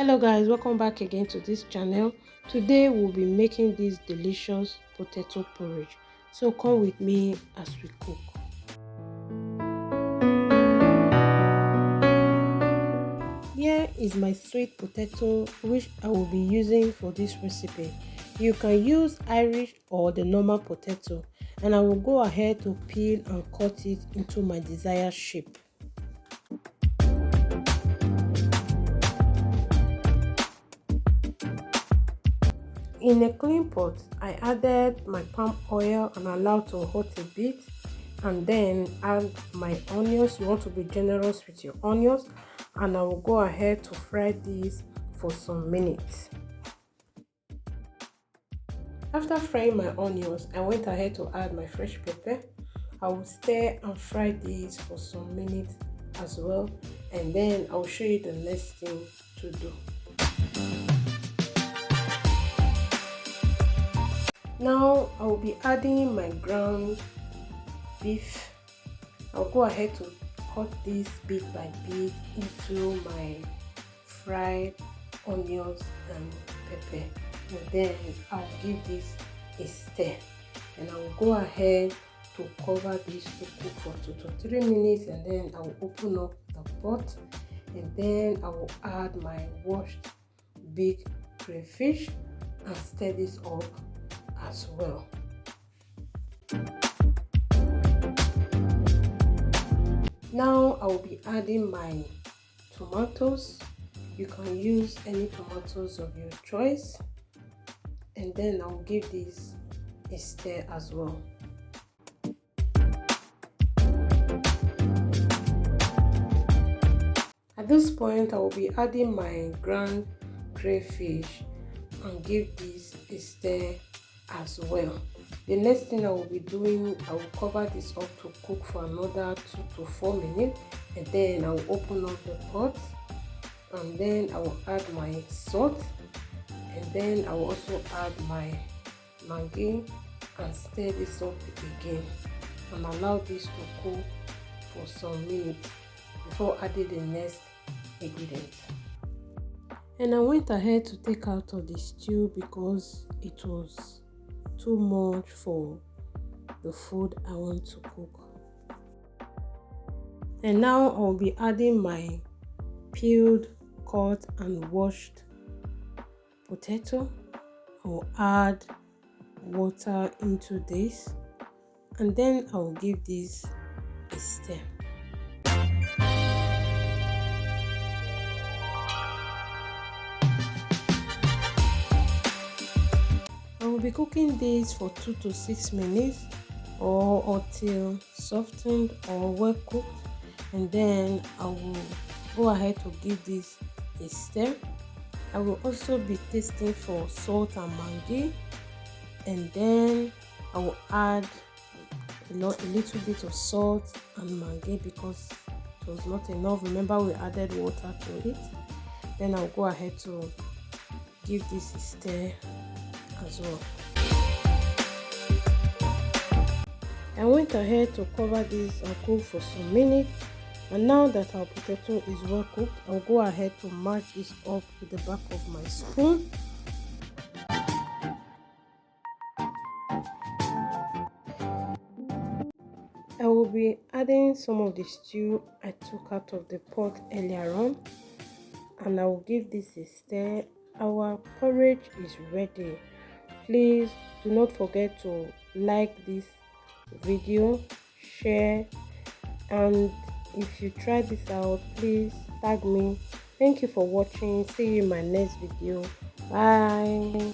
Hello guys, welcome back again to this channel. Today we'll be making this delicious potato porridge, so come with me as we cook. Here is my sweet potato which I will be using for this recipe. You can use Irish or the normal potato, and I will go ahead to peel and cut it into my desired shape. In a clean pot, I added my palm oil and allowed to hot a bit, and then add my onions. You want to be generous with your onions, and I will go ahead to fry these for some minutes. After frying my onions, I went ahead to add my fresh pepper. I will stir and fry these for some minutes as well, and then I'll show you the next thing to do. Now I will be adding my ground beef. I'll go ahead to cut this bit by bit into my fried onions and pepper, and then I'll give this a stir, and I will go ahead to cover this to cook for 2 to 3 minutes, and then I will open up the pot, and then I will add my washed big crayfish and stir this up as well. Now I will be adding my tomatoes. You can use any tomatoes of your choice, and then I will give this a stir as well. At this point, I will be adding my ground crayfish and give this a stir as well. The next thing I will be doing, I will cover this up to cook for another 2 to 4 minutes, and then I will open up the pot, and then I will add my salt, and then I will also add my Maggi and stir this up again and allow this to cook for some minutes before adding the next ingredient. And I went ahead to take out of the stew because it was too much for the food I want to cook. And now I'll be adding my peeled, cut and washed potato. I'll add water into this, and then I'll give this a stir. I will be cooking this for 2 to 6 minutes or until softened or well cooked, and then I will go ahead to give this a stir. I will also be tasting for salt and Maggi, and then I will add a little bit of salt and Maggi because it was not enough. Remember, we added water to it. Then I'll go ahead to give this a stir as well. I went ahead to cover this and cook for some minutes, and now that our potato is well cooked, I'll go ahead to mash this up with the back of my spoon. I will be adding some of the stew I took out of the pot earlier on, and I will give this a stir. Our porridge is ready. Please do not forget to like this video, share, and if you try this out, please tag me. Thank you for watching. See you in my next video. Bye.